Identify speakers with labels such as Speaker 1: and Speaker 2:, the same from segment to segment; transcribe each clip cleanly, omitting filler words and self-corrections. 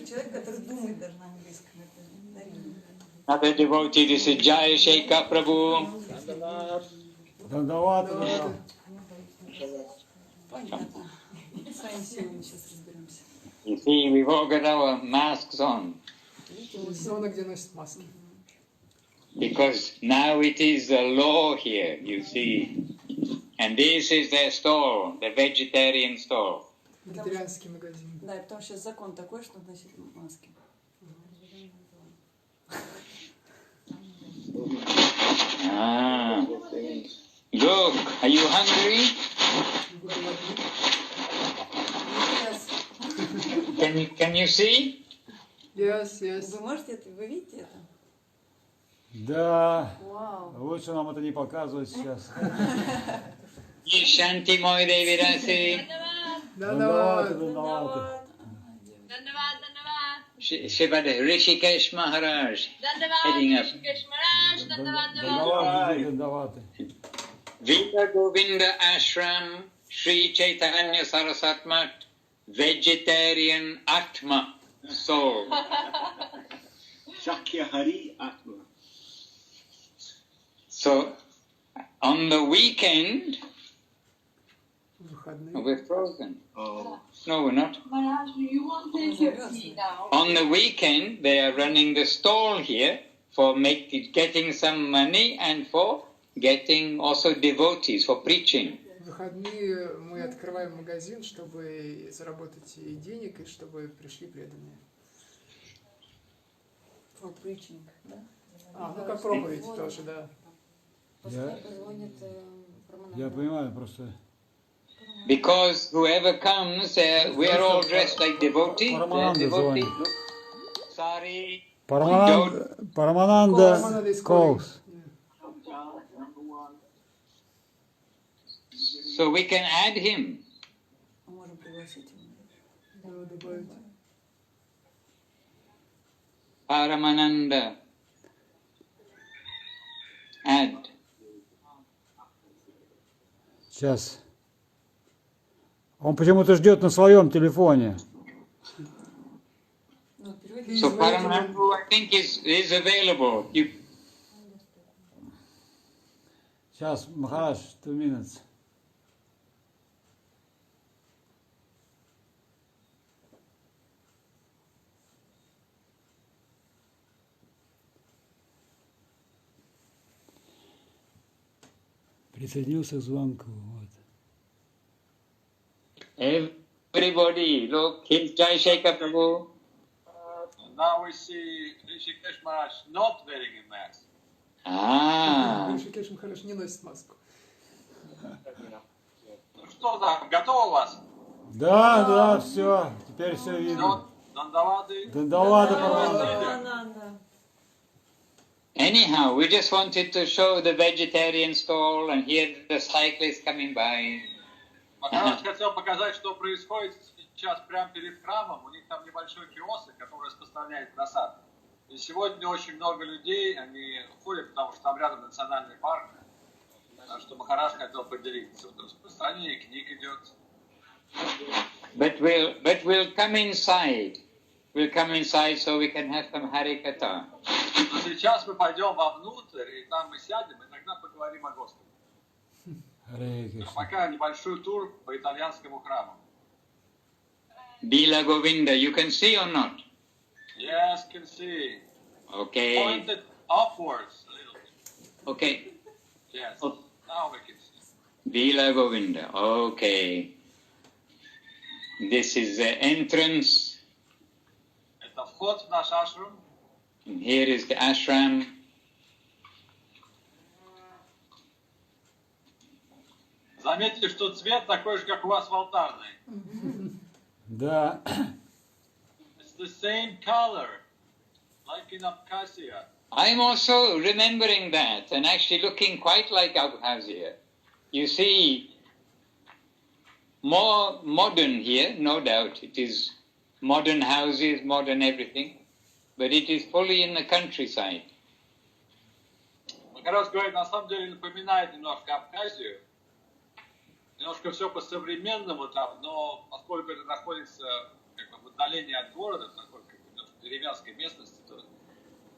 Speaker 1: человек, который думает даже на английском.
Speaker 2: Other devotee, this is Jaya Shekhar Prabhu.
Speaker 3: Дандавата.
Speaker 1: Понятно. Своими силами сейчас разберемся.
Speaker 2: You see, we've all got our masks on.
Speaker 3: Зона, где носят маски.
Speaker 2: Because now it is the law here, you see. And this is their stall, the vegetarian stall.
Speaker 3: Вегетарианский магазин.
Speaker 1: Да, потому что сейчас закон такой, что носить маски.
Speaker 2: Ah. Look, are you hungry? Can you see?
Speaker 3: Yes, yes.
Speaker 1: Вы можете это, вы видите это?
Speaker 4: Да.
Speaker 1: Вау.
Speaker 4: Лучше нам это не показывать сейчас.
Speaker 2: Shanti Moy Devi Rasi.
Speaker 4: Дандавата.
Speaker 2: Shivada Rishikesh Maharaj heading up.
Speaker 4: Дандавата.
Speaker 2: Vita Govinda Ashram Sri Chaitanya Sarasatmat Vegetarian Atma Soul.
Speaker 5: Shakyahari Atma.
Speaker 2: So on the weekend,
Speaker 3: Выходные.
Speaker 2: we're frozen.
Speaker 5: Oh.
Speaker 2: No, we're not.
Speaker 6: Maharaj, you won't take your tea now.
Speaker 2: On the weekend, they are running the stall here for getting some money and for getting also devotees for preaching.
Speaker 3: В выходные мы открываем магазин, чтобы заработать и денег, и чтобы пришли преданные.
Speaker 1: For preaching, да?
Speaker 3: Ну как проповедь тоже, да.
Speaker 4: Я понимаю просто.
Speaker 2: Because whoever comes, we are all dressed like devotees. Devotees, look, sari.
Speaker 4: Парамананда Коус.
Speaker 2: So we can add him.
Speaker 1: Можем пригласить его.
Speaker 2: Paramananda. Add.
Speaker 4: Сейчас. Он почему-то ждет на своем телефоне.
Speaker 2: So Paramananda, I think, is available.
Speaker 4: Сейчас, Махарадж, 2 minutes. Присоединился к звонку. Вот.
Speaker 2: Everybody, look, here's Jai Shekhar Prabhu.
Speaker 5: Now we see Rishikesh Maharaj not wearing a mask.
Speaker 3: Ришикеш Махарадж не носит маску.
Speaker 5: Ну что там, готово у вас?
Speaker 4: Да, все. Теперь все видно.
Speaker 5: Дандаваты.
Speaker 4: Дандавата.
Speaker 2: Anyhow, we just wanted to show the vegetarian stall and here the cyclists coming by.
Speaker 5: Махарадж хотел показать, что происходит сейчас прямо перед храмом. У них там небольшой киоск, который распространяет просад. И сегодня очень много людей, они ходят, потому что там рядом национальный парк. Так что Махарадж хотел поделиться. Вот распространение книг идет.
Speaker 2: But we'll come inside. We'll come inside so we can have some Harikatha.
Speaker 5: Но сейчас мы пойдем вовнутрь, и там мы сядем, и тогда поговорим о Господе. А пока небольшой тур по итальянскому храму.
Speaker 2: Bila Govinda, you can see or not?
Speaker 5: Yes, can see.
Speaker 2: Okay.
Speaker 5: Pointed upwards a little bit.
Speaker 2: Okay.
Speaker 5: Yes. Now we can see.
Speaker 2: Bila Govinda. Okay. This is the entrance.
Speaker 5: Это вход в наш ашрам.
Speaker 2: And here is the ashram.
Speaker 5: Заметьте, что цвет такой же, как у вас в алтарной.
Speaker 4: Да.
Speaker 5: It's the same color, like in Abkhazia.
Speaker 2: I'm also remembering that and actually looking quite like Abkhazia. You see, more modern here, no doubt. It is modern houses, modern everything, but it is fully in the countryside.
Speaker 5: Махарадж говорит, на самом деле напоминает немножко Абхазию. Немножко все по-современному там, но поскольку это находится как бы в отдалении от города, такой как бы деревенской местности, то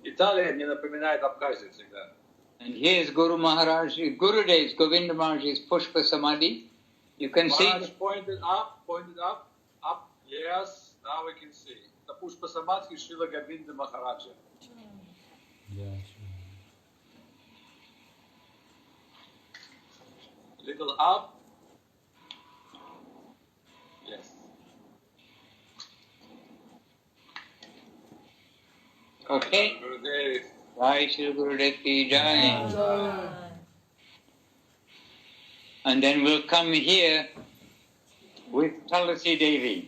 Speaker 5: Италия мне напоминает Абхазию всегда.
Speaker 2: And here is Guru Maharaj, Gurudev's Govinda Maharaj's Pushpa Samadhi. You can
Speaker 5: Maharaj
Speaker 2: see.
Speaker 5: pointed up, up. Yes, now we can see. The Pushpa Samadhi Srila Govinda Mахараджем. Little up. Yes.
Speaker 2: Okay.
Speaker 5: Gurudev.
Speaker 2: Jai Shri Gurudev Ki Jai. And then we'll come here with Tulasi Devi.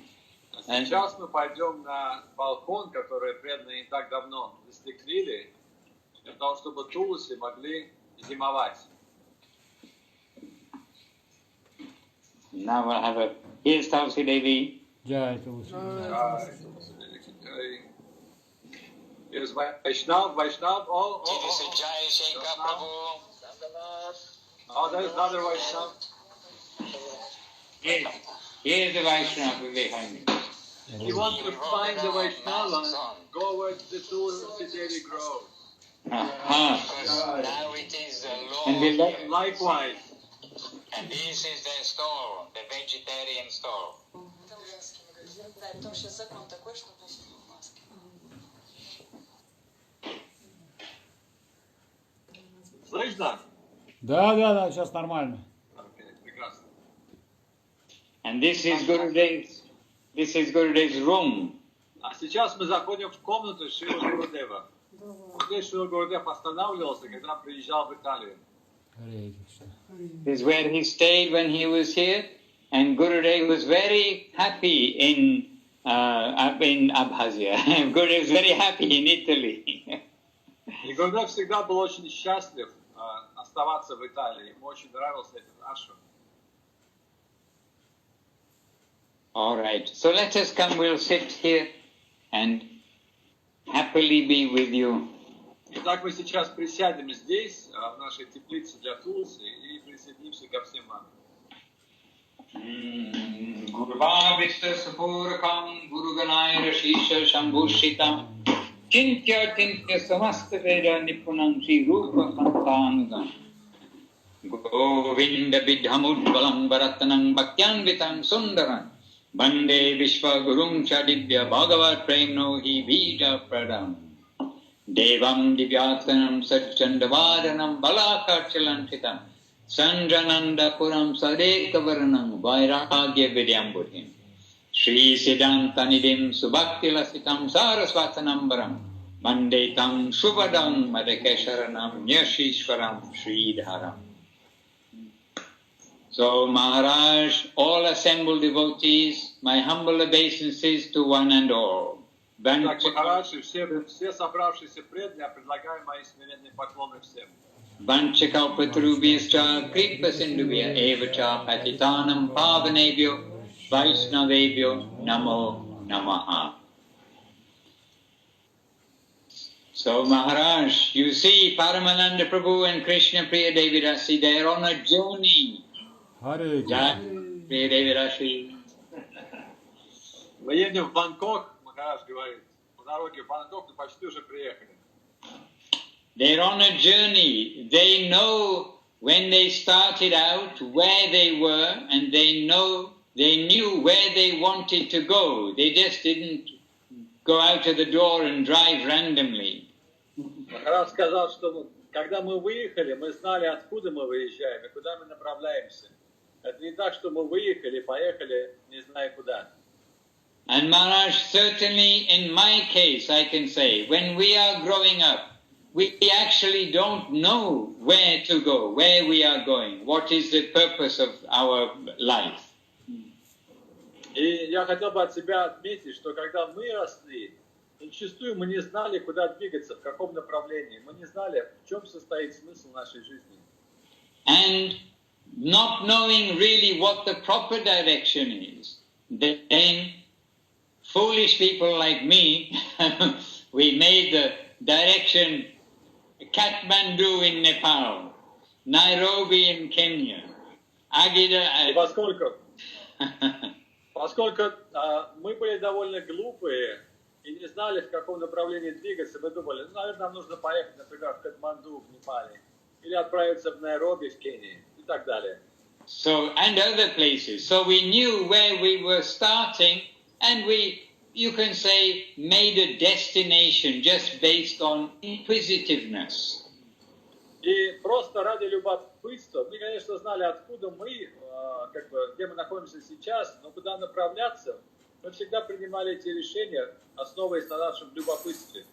Speaker 5: Сейчас мы пойдем на балкон, который преданные не так давно застеклили, для того, чтобы Туласи могли зимовать.
Speaker 2: Now we'll have a. Here's Tulasi Devi.
Speaker 4: Jai Tulasi.
Speaker 5: Here's Vaishnav. Oh,
Speaker 2: Jai Shri Prabhu.
Speaker 5: oh, there's another Vaishnav.
Speaker 2: Here's the Vaishnava behind me.
Speaker 5: If you want to find the Vaishnava, go where the Tulasi Devi grows.
Speaker 2: Now it is
Speaker 5: And
Speaker 2: low.
Speaker 5: likewise.
Speaker 2: And this is the store, the vegetarian store.
Speaker 1: Да, потому что закон такой, что носит маски.
Speaker 5: Слышно?
Speaker 4: Да, сейчас нормально.
Speaker 5: Окей, прекрасно.
Speaker 2: And this is Gurudev's room.
Speaker 5: А сейчас мы заходим в комнату Шрила Гурудева. Здесь Шрила Гурудев останавливался, когда приезжал в Италию.
Speaker 2: This is where he stayed when he was here, and Gurudev was very happy in Abkhazia. Gurudev was very happy in Italy.
Speaker 5: И Гурудев всегда был очень счастлив оставаться в Италии. Ему очень нравился этот ашрам.
Speaker 2: All right, so let us come, we'll sit here and happily be with you.
Speaker 5: Итак, мы сейчас присядем здесь, в нашей теплице для Туласи, и присоединимся ко всем вам.
Speaker 2: Gurva Vishta Sapurakam Guruganaya Rashisha Shambhushitam Chintya Samasta Veda Nipunam Sri Rupa Kantanugam Govinda Vidhamudvalam Bharatanam Bhaktyanvitam Sundaram Bande Vishwa Gurum Chadivya Bhagavat Premno Hi Vida Pradam Devam Divyatsanam Satchandavaranam Balakachalanchitam Sanjananda Puram Sadekavaranam Vairagya Vidyambuddhim Sri Siddhantanidim Subhaktilasitam Sarasvatanambaram Mandetam Shubhadam Madakesharanam Nyashishwaram Sridharam. So Maharaj, all assembled devotees, my humble obeisances to one and all.
Speaker 5: Так, Махарадж, все собравшиеся преданные, я предлагаю мои смиренные поклоны всем.
Speaker 2: Vanchakalpatarubhyascha kripasindubhya evacha patitanam pavanebhyo vaishnavebhyo namo namaha. So Maharaj, you see Paramananda Prabhu and Krishna Priya Devi Rasi, they are on a journey.
Speaker 4: Hare
Speaker 2: Jai Priya Devi Rasi.
Speaker 5: Мы едем в Бангкок, Махарадж говорит. По дороге в Бангкок мы почти уже приехали.
Speaker 2: They're on a journey. They know when they started out where they were, and they knew where they wanted to go. They just didn't go out of the door and drive randomly.
Speaker 5: Махарадж сказал, что когда мы выехали, мы знали, откуда мы выезжаем и куда мы направляемся. Это не так, что мы выехали, поехали, не зная куда.
Speaker 2: And Maharaj, certainly in my case, I can say, when we are growing up, we actually don't know where to go, where we are going, what is the purpose of our life.
Speaker 5: И я хотел бы от себя отметить, что когда мы росли, зачастую мы не знали, куда двигаться, в каком направлении. Мы не знали, в чем состоит смысл нашей жизни.
Speaker 2: And not knowing really what the proper direction is, then foolish people like me, we made the direction Kathmandu in Nepal, Nairobi in Kenya, Agida.
Speaker 5: И поскольку мы были довольно глупые и не знали, в каком направлении двигаться, мы думали, ну, наверное, нам нужно поехать, например, в Катманду, в Непале, или отправиться в Найроби, в Кении, и так далее.
Speaker 2: So, and other places. So we knew where we were starting, and we, you can say, made a destination just based on inquisitiveness.
Speaker 5: И просто ради любопытства, мы, конечно, знали, откуда мы, где мы находимся сейчас, но куда направляться, мы всегда принимали эти решения, основываясь на нашем любопытстве.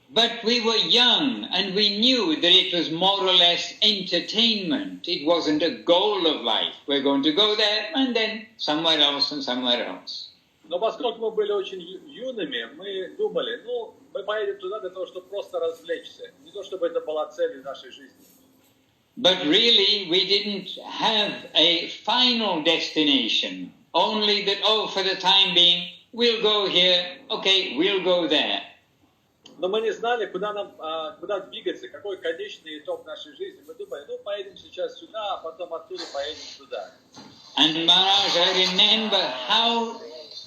Speaker 2: But we were young, and we knew that it was more or less entertainment. It wasn't a goal of life. We're going to go there, and then somewhere else and somewhere else.
Speaker 5: Но поскольку мы были очень юными, мы думали, ну, мы поедем туда для того, чтобы просто развлечься. Не то, чтобы это была цель нашей жизни.
Speaker 2: But really, we didn't have a final destination. Only that, oh, for the time being, we'll go here, okay, we'll go there.
Speaker 5: Но мы не знали, куда двигаться, какой конечный итог нашей жизни. Мы думали, ну, поедем сейчас сюда, а потом оттуда поедем туда.
Speaker 2: And Maharaj, I remember how,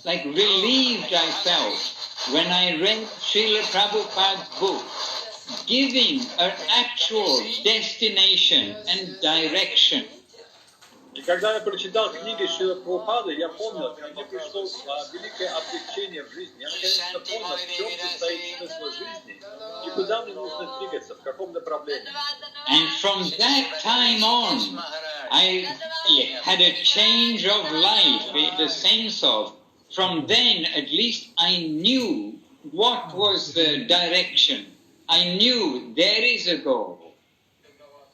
Speaker 2: relieved I felt when I read Srila Prabhupada's book, giving an actual destination and direction.
Speaker 5: И когда я прочитал книги Шрилы Прабхупады, я помнил, как мне пришло великое облегчение в жизни. Я наконец-то понял, в чем состоит смысл жизни и куда мне нужно двигаться, в каком направлении.
Speaker 2: And from that time on, I had a change of life in the sense of, from then at least I knew what was the direction. I knew there is a goal.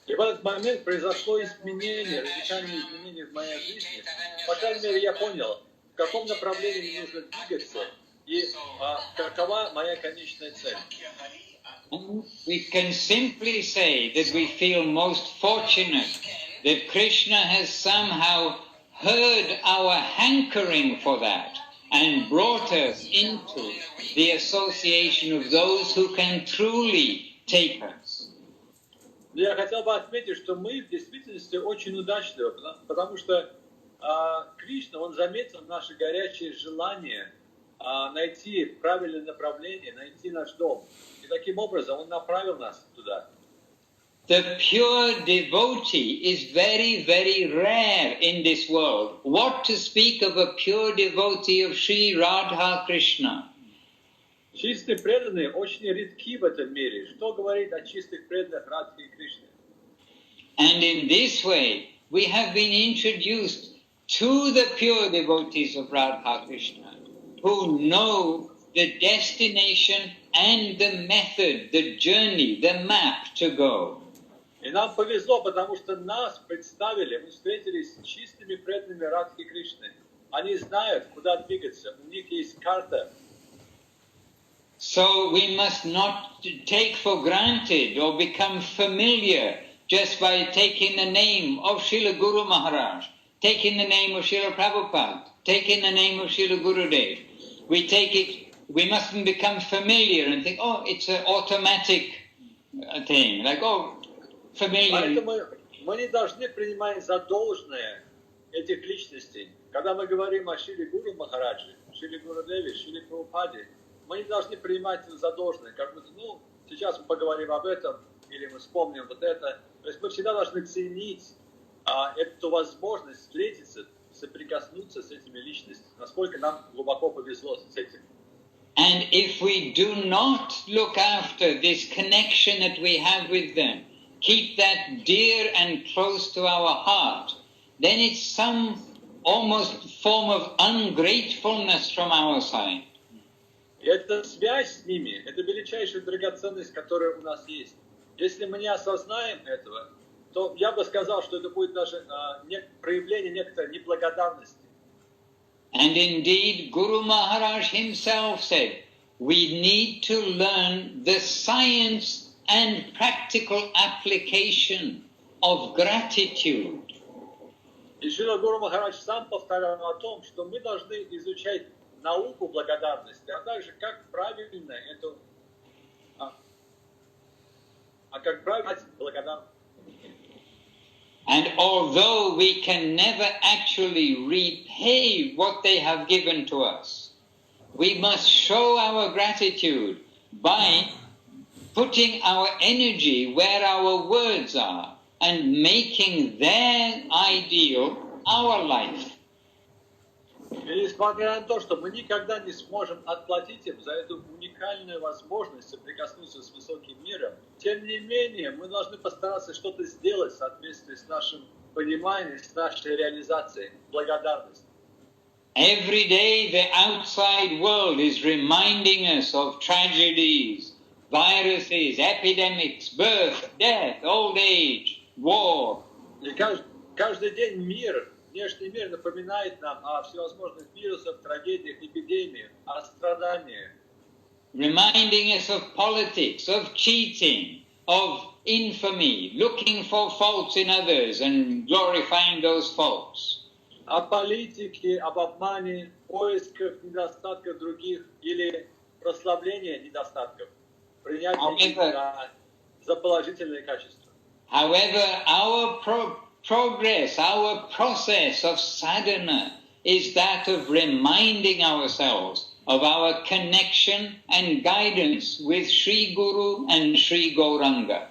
Speaker 5: И в этот момент произошло изменение, радикальное изменение в моей жизни. По крайней мере, я понял, в каком направлении мне нужно двигаться и какова моя конечная цель.
Speaker 2: We can simply say that we feel most fortunate that Krishna has somehow heard our hankering for that and brought us into the association of those who can truly take us.
Speaker 5: Я хотел бы отметить, что мы в действительности очень удачливы, потому что Кришна, он заметил наше горячее желание найти правильное направление, найти наш дом. И таким образом он направил нас туда.
Speaker 2: The pure devotee is very, very rare in this world. What to speak of a pure devotee of Sri Radha Krishna?
Speaker 5: Чистые преданные очень редки в этом мире. Что говорить о чистых преданных Радхи и Кришны?
Speaker 2: And in this way, we have been introduced to the pure devotees of Radha Krishna, who know the destination and the method, the journey, the map to go.
Speaker 5: И нам повезло, потому что нас представили, мы встретились с чистыми преданными Радхи и Кришны. Они знают, куда двигаться, у них есть карта.
Speaker 2: So we must not take for granted or become familiar just by taking the name of Srila Guru Maharaj, taking the name of Srila Prabhupada, taking the name of Srila Gurudev. We mustn't become familiar and think, oh, it's an automatic thing, like, oh, familiar.
Speaker 5: Поэтому мы не должны принимать за должное этих личностей. Когда мы говорим о Шриле Гуру Махараджи, Шриле Гурудеве, Шриле Прабхупаде, мы не должны принимать за должное, как будто, ну, сейчас мы поговорим об этом, или мы вспомним вот это. То есть мы всегда должны ценить эту возможность встретиться, соприкоснуться с этими личностями, насколько нам глубоко повезло с этим.
Speaker 2: And if we do not look after this connection that we have with them, keep that dear and close to our heart, then it's some almost form of ungratefulness from our side.
Speaker 5: И эта связь с ними, это величайшая драгоценность, которая у нас есть. Если мы не осознаем этого, то я бы сказал, что это будет даже проявление некоторой неблагодарности.
Speaker 2: And indeed, Guru Maharaj himself said, we need to learn the science and practical application of gratitude.
Speaker 5: И Шрила Гуру Махарадж сам повторял о том, что мы должны изучать науку благодарности, а также как правильно эту, как правильно благодарность.
Speaker 2: And although we can never actually repay what they have given to us, we must show our gratitude by putting our energy where our words are and making their ideal our life.
Speaker 5: И несмотря на то, что мы никогда не сможем отплатить им за эту уникальную возможность соприкоснуться с высоким миром, тем не менее мы должны постараться что-то сделать в соответствии с нашим пониманием, с нашей реализацией, благодарностью.
Speaker 2: Every day the outside world is reminding us of tragedies, viruses, epidemics, birth, death, old age, war.
Speaker 5: И каждый день мир, внешний мир напоминает нам о всевозможных вирусах, трагедиях, эпидемиях, о страданиях.
Speaker 2: Reminding us of politics, of cheating, of infamy, looking for faults in others and glorifying those faults.
Speaker 5: О политике, об обмане, поисках недостатков других или прославления недостатков, принятия их за положительные качества.
Speaker 2: However, our progress, our process of sadhana is that of reminding ourselves of our connection and guidance with Sri Guru and Sri Gauranga.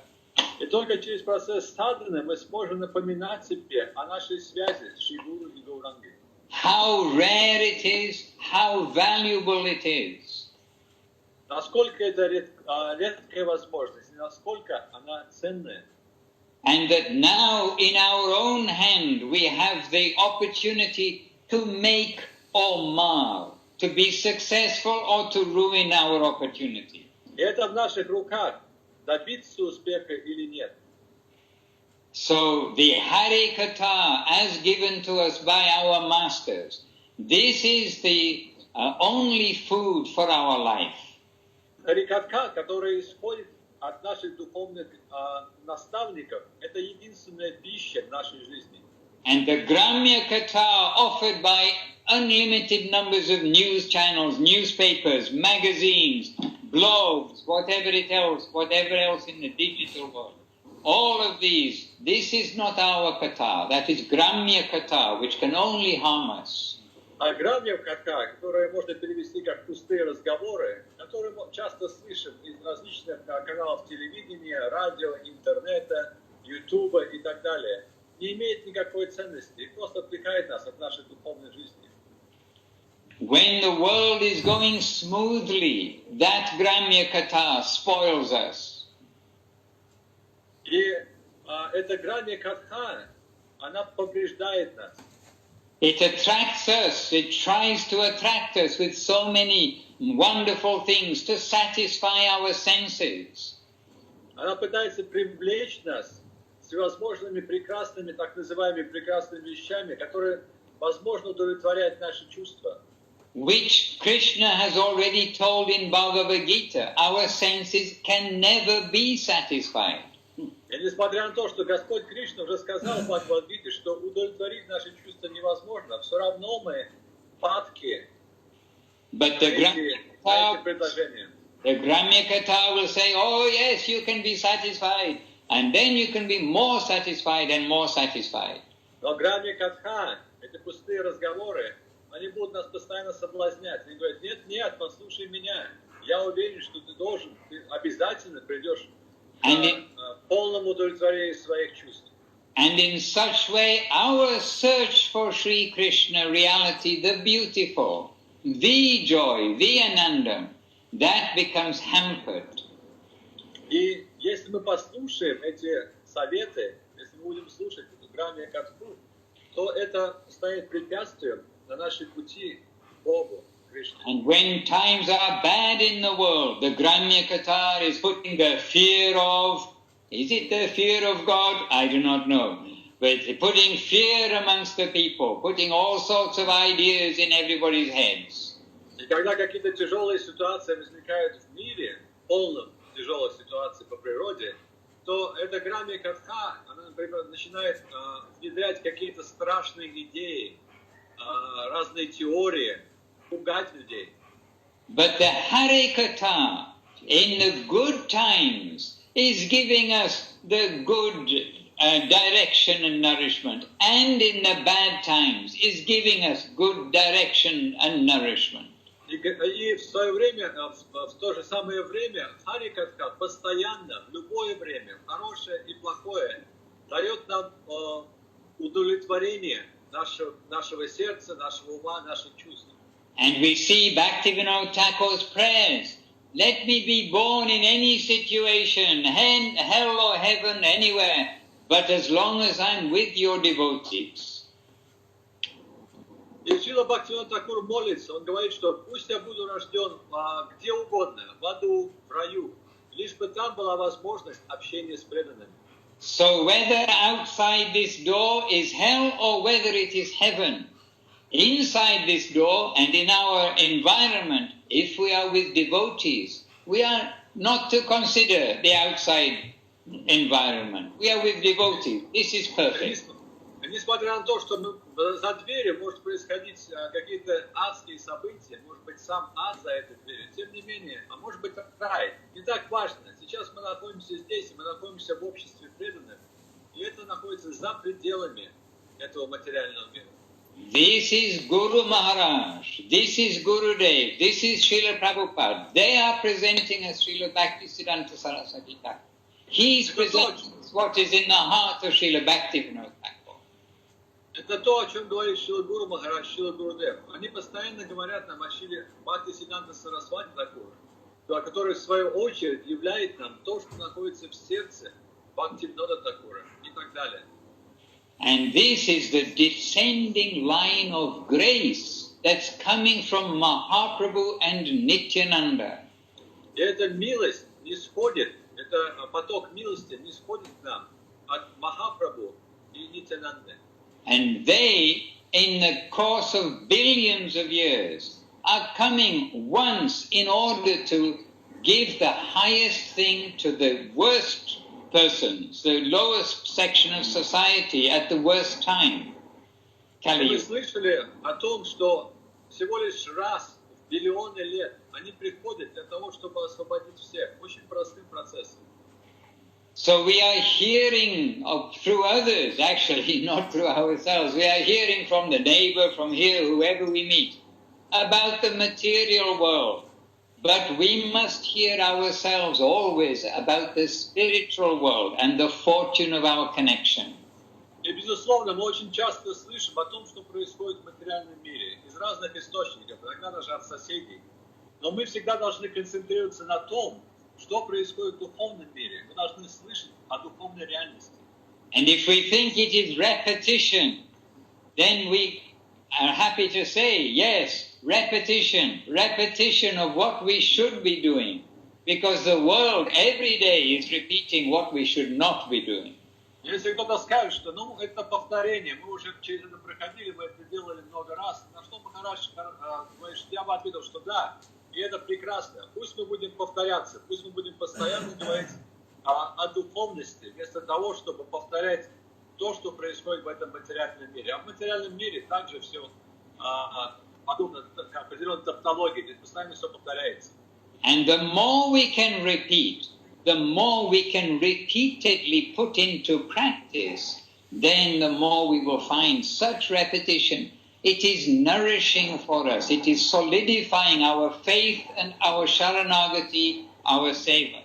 Speaker 5: И только через процесс садханы мы сможем напоминать себе о нашей связи с Шри Гуру и Gaurangой.
Speaker 2: How rare it is, how valuable it is.
Speaker 5: Насколько это редкая возможность, и насколько она ценная.
Speaker 2: And that now in our own hand we have the opportunity to make or mar, to be successful or to ruin our opportunity.
Speaker 5: И это в наших руках, добиться успеха или нет.
Speaker 2: So the Hari Katha as given to us by our masters, this is the only food for our life.
Speaker 5: Харикатха, которая исходит от наших духовных наставников, это единственная пища в нашей жизни.
Speaker 2: And the Gramya Katha offered by unlimited numbers of news channels, newspapers, magazines, blogs, whatever else in the digital world. All of these, this is not our Katha, that is Gramya Katha, which can only harm us.
Speaker 5: А Грамья Катха, которое можно перевести как пустые разговоры, которые мы часто слышим из различных каналов телевидения, радио, интернета, ютуба и так далее, не имеет никакой ценности и просто отвлекает нас от нашей духовной жизни.
Speaker 2: When the world is going smoothly, that Gramya Katha spoils us.
Speaker 5: И эта Грамья Катха, она повреждает нас.
Speaker 2: It attracts us, it tries to attract us with so many wonderful things to satisfy our senses.
Speaker 5: Она пытается привлечь нас всевозможными прекрасными, так называемыми прекрасными вещами, которые, возможно, удовлетворяют наши чувства.
Speaker 2: Which Krishna has already told in Bhagavad Gita, our senses can never be satisfied.
Speaker 5: И несмотря на то, что Господь Кришна уже сказал в Бхагавад-гите, что удовлетворить наши чувства невозможно, все равно мы падки на эти предложения.
Speaker 2: The Gramya Katha will say, oh yes, you can be satisfied, and then you can be more satisfied and more satisfied.
Speaker 5: Но Грамья Катха, эти пустые разговоры, они будут нас постоянно соблазнять. Они говорят, нет, послушай меня, я уверен, что ты обязательно придешь к полному удовлетворению своих чувств.
Speaker 2: And in such way, our search for Sri Krishna reality, the beautiful, the joy, the ananda, that becomes hampered.
Speaker 5: И если мы послушаем эти советы, если мы будем слушать эту Грамья Катху, то это станет препятствием на нашей пути к Богу.
Speaker 2: And when times are bad in the world, the Gramya Katha is putting the fear of, is it the fear of God? I do not know. But putting fear amongst the people, putting all sorts of ideas in everybody's heads.
Speaker 5: И когда какие-то тяжелые ситуации возникают в мире, полном тяжелых ситуаций по природе, то эта Грамья Катха, она, например, начинает внедрять какие-то страшные идеи, разные теории, пугать людей.
Speaker 2: But the Hare Katha, in the good times, is giving us the good direction and nourishment, and in the bad times is giving us good direction and nourishment.
Speaker 5: И в свое время, в то же самое время, Хари-катха постоянно, в любое время, хорошее и плохое, дает нам удовлетворение нашего сердца, нашего ума, наших чувств.
Speaker 2: And we see Bhaktivinoda Thakur's prayers. Let me be born in any situation, hell or heaven, anywhere, but as long as I'm with your devotees.
Speaker 5: И Шрила Бхактивинода Тхакур молится, он говорит, что пусть я буду рожден где угодно, в аду, в раю, лишь бы там была возможность общения с преданными.
Speaker 2: So whether outside this door is hell or whether it is heaven, inside this door and in our environment, if we are with devotees, we are not to consider the outside environment. We are with devotees. This is perfect.
Speaker 5: Несмотря на то, что за дверью может происходить какие-то адские события, может быть сам ад за этой дверью, тем не менее, а может быть рай, не так важно. Сейчас мы находимся здесь, и мы находимся в обществе преданных, и это находится за пределами этого материального мира.
Speaker 2: This is Guru Maharaj, this is Guru Dev, this is Srila Prabhupada. They are presenting us Srila Bhaktisiddhanta Saraswati Thakur. He is presenting what is in the heart of Srila Bhaktivinoda Thakur.
Speaker 5: Это то, о чем говорит Шрила Гуру Махарадж, Шрила Гуру Дев. Они постоянно говорят нам о Шриле Бхактисиддханта Сарасвати Тхакура, который в свою очередь являет нам то, что находится в сердце Бхактивинода Тхакура и так далее.
Speaker 2: And this is the descending line of grace that's coming from Mahaprabhu and Nityananda.
Speaker 5: И эта милость не сходит, это поток милости не сходит к нам от Махапрабху и Нитянанды.
Speaker 2: And they, in the course of billions of years, are coming once in order to give the highest thing to the worst persons, the lowest section of society at the worst time.
Speaker 5: Мы слышали о том, что всего лишь раз в биллионы лет они приходят для того, чтобы освободить всех. Очень простым процессом.
Speaker 2: So we are hearing through others, actually, not through ourselves. We are hearing from the neighbor, from here, whoever we meet, about the material world. But we must hear ourselves always about the spiritual world and the fortune of our connection.
Speaker 5: И, безусловно, мы очень часто слышим о том, что происходит в материальном мире, из разных источников, иногда даже от соседей. Но мы всегда должны концентрироваться на том, что происходит в духовном мире. Мы должны слышать о духовной реальности.
Speaker 2: And if we think it is repetition, then we are happy to say, yes, repetition of what we should be doing. Because the world every day is repeating what we should not be doing.
Speaker 5: Если кто-то скажет, что это повторение, мы уже через это проходили, мы это делали много раз, на что Махарадж говорит, я бы ответил, что да, и это прекрасно. Пусть мы будем повторяться, пусть мы будем постоянно говорить о духовности, вместо того, чтобы повторять то, что происходит в этом материальном мире. А в материальном мире также все подобно определенной тавтологии, здесь постоянно все повторяется.
Speaker 2: And the more we can repeat, the more we can repeatedly put into practice, then the more we will find such repetition. It is nourishing for us. It is solidifying our faith and our sharanagati, our seva.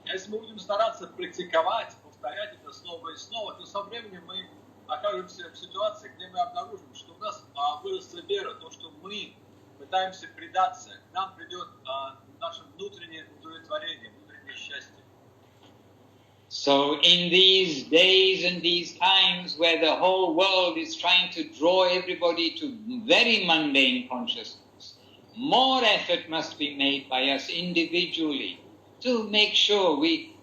Speaker 5: Если мы будем стараться практиковать, повторять это снова и снова, то со временем мы окажемся в ситуации, где мы обнаружим, что у нас выросла вера, то, что мы пытаемся предаться, к нам придет наше внутреннее удовлетворение, внутреннее счастье.
Speaker 2: So in these days and these times where the whole world is trying to draw everybody to very mundane consciousness, more effort must be made by us individually to make sure we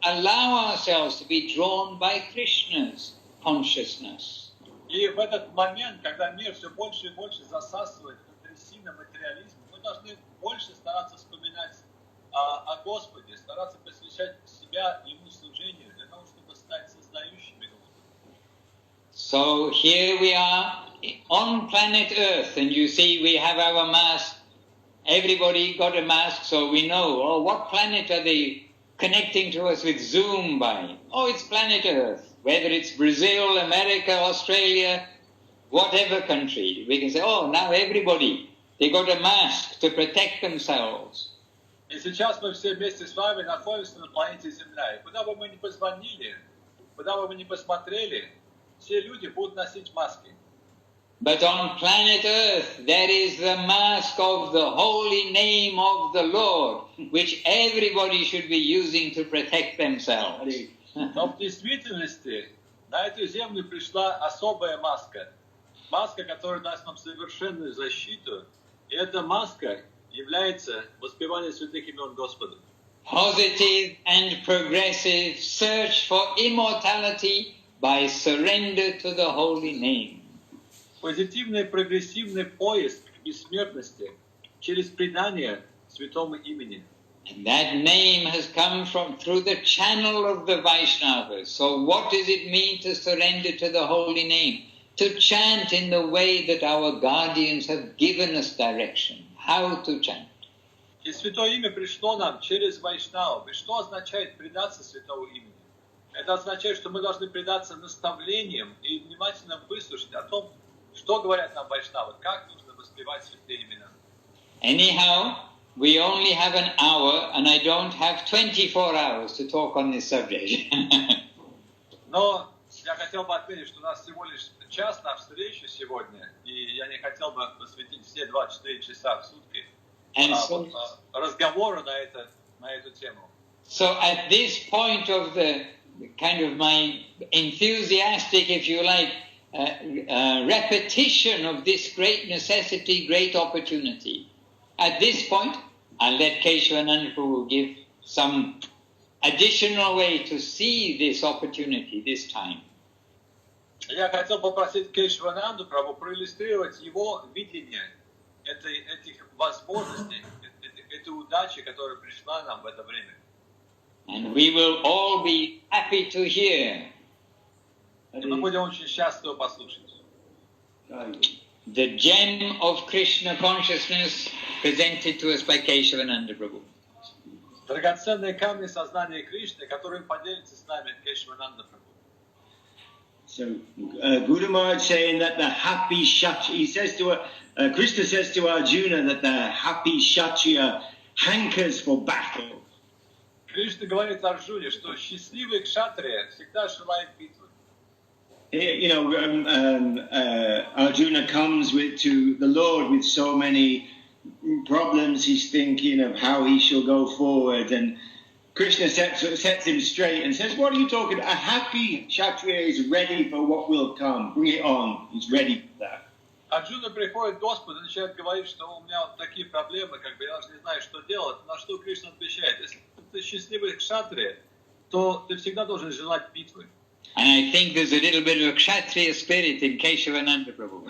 Speaker 2: allow ourselves to be drawn by Krishna's consciousness.
Speaker 5: И в этот момент, когда мир все больше и больше засасывает в трясину материализма, мы должны больше стараться вспоминать о Господе, стараться посвящать себя Ему служению, для того, чтобы стать сознающими Его.
Speaker 2: So here we are on planet Earth, and you see we have our mask. Everybody got a mask, so we know, what planet are they connecting to us with Zoom by? Oh, it's planet Earth. Whether it's Brazil, America, Australia, whatever country, we can say, now everybody They got a mask to protect themselves.
Speaker 5: И сейчас мы все вместе с вами находимся на планете Земля. И куда бы мы ни позвонили, куда бы мы ни посмотрели, все люди будут носить маски.
Speaker 2: But on planet Earth, there is the mask of the holy name of the Lord, which everybody should be using to protect themselves.
Speaker 5: Но в действительности на эту землю пришла особая маска. Маска, которая даст нам совершенную защиту. И эта маска является воспевание святых имен Господа.
Speaker 2: Positive and progressive search for immortality by surrender to the holy name.
Speaker 5: Позитивный прогрессивный поиск бессмертности через предание святому имени.
Speaker 2: And that name has come through the channel of the Vaishnavas. So what does it mean to surrender to the holy name? To chant in the way that our guardians have given us direction. How to chant.
Speaker 5: И святое имя пришло нам через Вайшнавов. И что означает предаться святому имени? Это означает, что мы должны предаться наставлениям и внимательно выслушать о том, что говорят нам Вайшнавы, как нужно воспевать святые имена.
Speaker 2: Anyhow, we only have an hour and I don't have 24 hours to talk on this subject.
Speaker 5: Но я хотел бы отметить, что у нас всего лишь час на встречу сегодня, и я не хотел бы посвятить все 24 часа в сутки разговору на эту тему.
Speaker 2: So at this point of the kind of my enthusiastic, if you like, repetition of this great necessity, great opportunity, at this point, I'll let Keshavananda Prabhu give some additional way to see this opportunity this time.
Speaker 5: Я хотел попросить Кешавананду Прабху проиллюстрировать его видение этих возможностей, этой удачи, которая пришла нам в это время.
Speaker 2: And we will all be happy to hear.
Speaker 5: И мы будем очень счастливы послушать.
Speaker 2: The gem of Krishna consciousness presented to us by Keshavananda Prabhu.
Speaker 5: Драгоценные камни сознания Кришны, которые поделится с нами Кешавананда Прабху.
Speaker 4: So Guru Maharaj saying that the happy Kshatriya, he says to Krishna says to Arjuna that the happy Kshatriya hankers for battle.
Speaker 5: Кришна говорит Арджуне, что счастливый кшатрия всегда желает битвы.
Speaker 4: You know, Arjuna comes to the Lord with so many problems. He's thinking of how he shall go forward, and Krishna sets him straight and says, "What are you talking about? A happy Kshatriya is ready for what will come. Bring it on. He's ready for that."
Speaker 5: Арджуна приходит к Господу и начинает говорить, что у меня вот такие проблемы, как бы я даже не знаю, что делать. На что Кришна отвечает: если ты счастливый кшатрия, то ты всегда должен желать битвы.
Speaker 2: And I think there's a little bit of a Kshatriya spirit in Keshavananda Prabhu.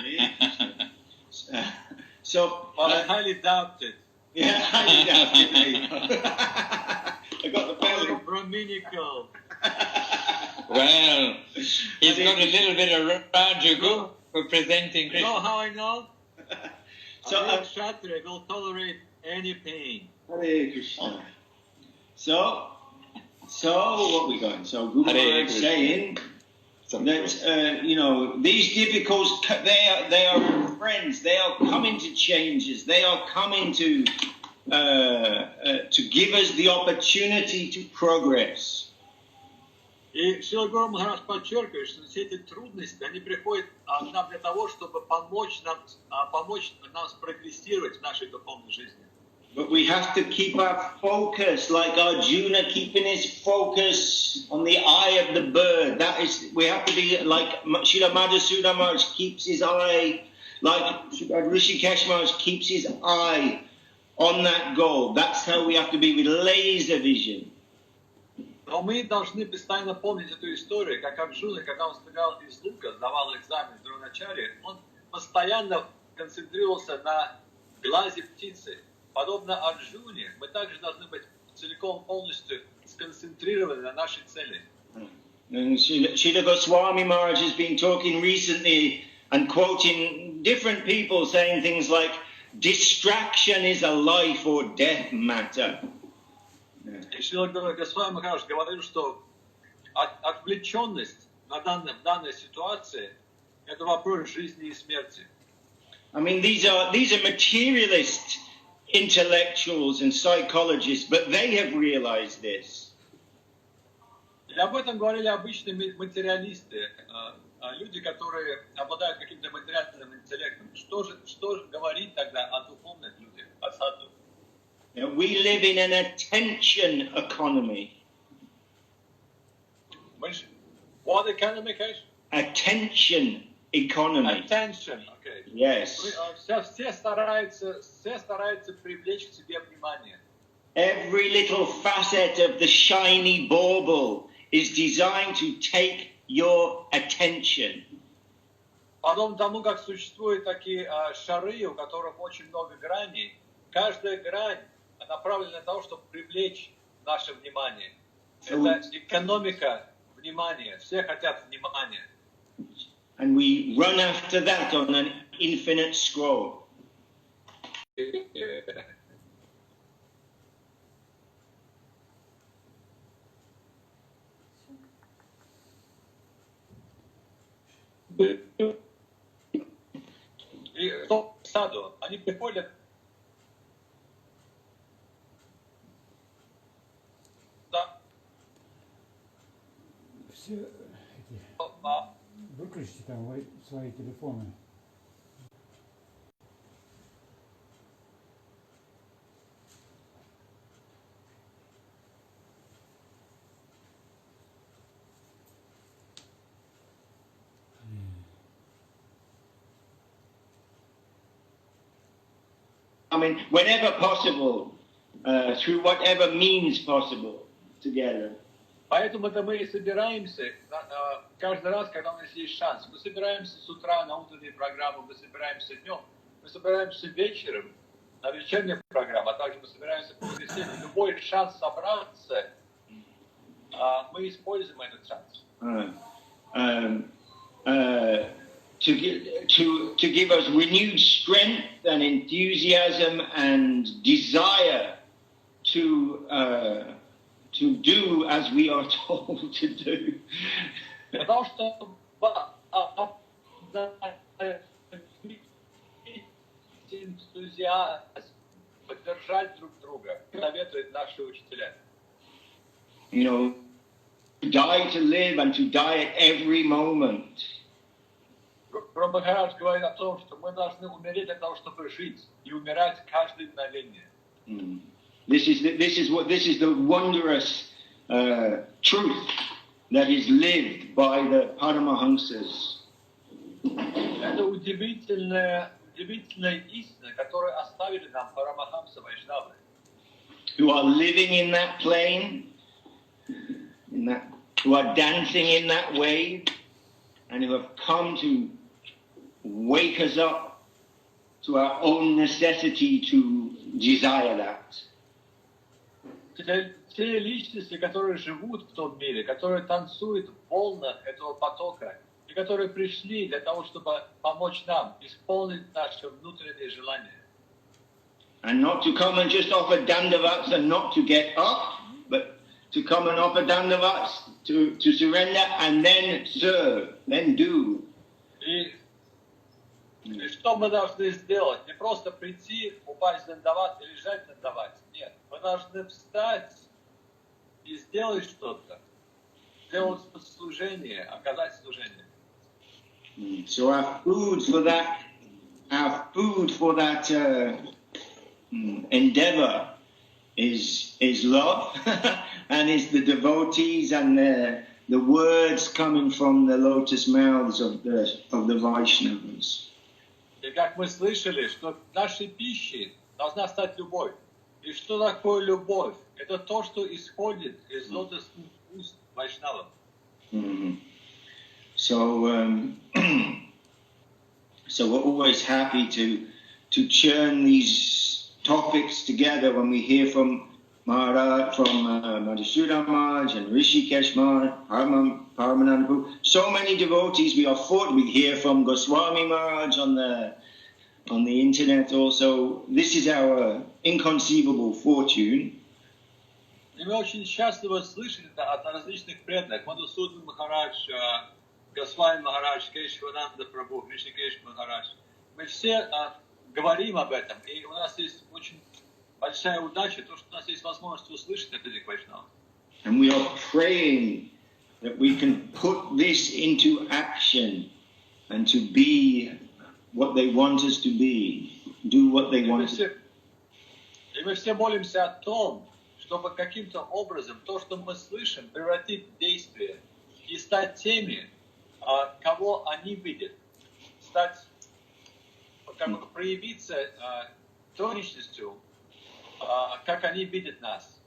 Speaker 5: But I highly doubt it.
Speaker 4: Yeah, highly doubt it. I got the belly.
Speaker 5: Brahminical.
Speaker 2: Well, he's got a little bit of Rajagu for presenting Krishna.
Speaker 5: You know how I know?
Speaker 4: So
Speaker 5: a Kshatriya will tolerate any pain.
Speaker 4: Hare Krishna. So what we going? So Guru Maharaj saying that you know, these difficulties, they are friends. They are coming to change us. They are coming to give us the opportunity to progress.
Speaker 5: И Шрила Гуру Махарадж подчеркивает, что все эти трудности, они приходят к нам для того, чтобы помочь нам спрогрессировать в нашей духовной жизни.
Speaker 4: But we have to keep our focus, like Arjuna keeping his focus on the eye of the bird. That is, we have to be like Srila Madhusudana Maharaj keeps his eye, like Rishikesh Maharaj keeps his eye on that goal. That's how we have to be with laser vision.
Speaker 5: Но мы должны постоянно помнить эту историю, как Арджуна, когда он стрелял из лука, сдавал экзамен в Дроначарье, он постоянно концентрировался на глазе птицы. Подобно Арджуне, мы также должны быть целиком полностью сконцентрированы на нашей цели.
Speaker 4: And Srila Goswami Maharaj has been talking recently and quoting different people saying things like, distraction is a life or death matter.
Speaker 5: И Шрила Госвами Махарадж говорил, что отвлеченность в данной ситуации – это вопрос жизни и смерти.
Speaker 4: I mean, these are materialist intellectuals and psychologists, but they have realized this.
Speaker 5: И об этом говорили обычные материалисты, люди, которые обладают каким-то материальным интеллектом. Что же говорить тогда о духовных людях, о саду?
Speaker 4: We live in an attention economy.
Speaker 5: What economy, Kesh?
Speaker 4: Attention economy.
Speaker 5: Attention, okay.
Speaker 4: Yes.
Speaker 5: Все стараются привлечь к себе внимание.
Speaker 4: Every little facet of the shiny bauble is designed to take your attention.
Speaker 5: Подобно тому, как существуют такие шары, у которых очень много граней, каждая грань направлена на то, чтобы привлечь наше внимание. Это экономика внимания. Все хотят внимания.
Speaker 4: And we run after that on an infinite scroll.
Speaker 5: И в саду они приходят. Да.
Speaker 7: Все эти... Выключите там свои телефоны.
Speaker 4: I mean, whenever possible, through whatever means possible, together.
Speaker 5: Поэтому-то мы и собираемся каждый раз, когда у нас есть шанс. Мы собираемся с утра на утреннюю программу, мы собираемся днем, мы собираемся вечером на вечернюю программу, а также мы собираемся по воскресеньям. Любой шанс собраться, мы используем этот шанс.
Speaker 4: To give us renewed strength and enthusiasm and desire to do as we are told to do.
Speaker 5: Для того, чтобы энтузиазм, поддержать друг друга, советуют наши учителя.
Speaker 4: You know, to die to live and to die at every moment.
Speaker 5: Прабху Махарадж говорит о том, что мы должны умереть для того, чтобы жить, и умирать каждое мгновение.
Speaker 4: This is the wondrous truth that is lived by the Paramahamsas.
Speaker 5: Это удивительная истина, которую оставили нам Парамахамса Вайшнавы.
Speaker 4: Who are living in that plane, who are dancing in that wave, and who have come to wake us up to our own necessity to desire that.
Speaker 5: Те личности, которые живут в том мире, которые танцуют в волнах этого потока, и которые пришли для того, чтобы помочь нам исполнить наши внутренние желания.
Speaker 4: And not to come and just offer dandavats and not to get up, but to come and offer dandavats, to surrender and then serve, then do.
Speaker 5: И что мы должны сделать? Не просто прийти, упасть дандават и лежать дандават. Нет, мы должны встать и сделать что-то. Сделать служение, оказать служение.
Speaker 4: So our food for that endeavor is love, and is the devotees and the words coming from the lotus mouths of the Vaishnavas.
Speaker 5: И как мы слышали, что нашей пищей должна стать любовь. И что такое любовь? Это то, что исходит из лотосных уст вайшнавов.
Speaker 4: So we're always happy to churn these topics together when we hear from Maharaj, from Madhusudana Maharaj and Rishikesh Maharaj, Paramanardai. So many devotees we hear from Goswami Maharaj on the internet also. This is our inconceivable fortune.
Speaker 5: И мы очень счастливы слышать это от различных преданных. Мадхусудан Махарадж, Госвами Махарадж, Кешвананда Прабху, Ришикеш Махарадж. Мы мы все говорим об этом, и у нас есть очень большая удача, то, что у нас есть возможность услышать это Вайшнава.
Speaker 4: And we are praying that we can put this into action and to be what they want us to be, do what they want us to be.
Speaker 5: И мы все молимся о том, чтобы каким-то образом то, что мы слышим, превратить в действие и стать теми, кого они видят, стать, как бы проявиться точностью, как они видят нас.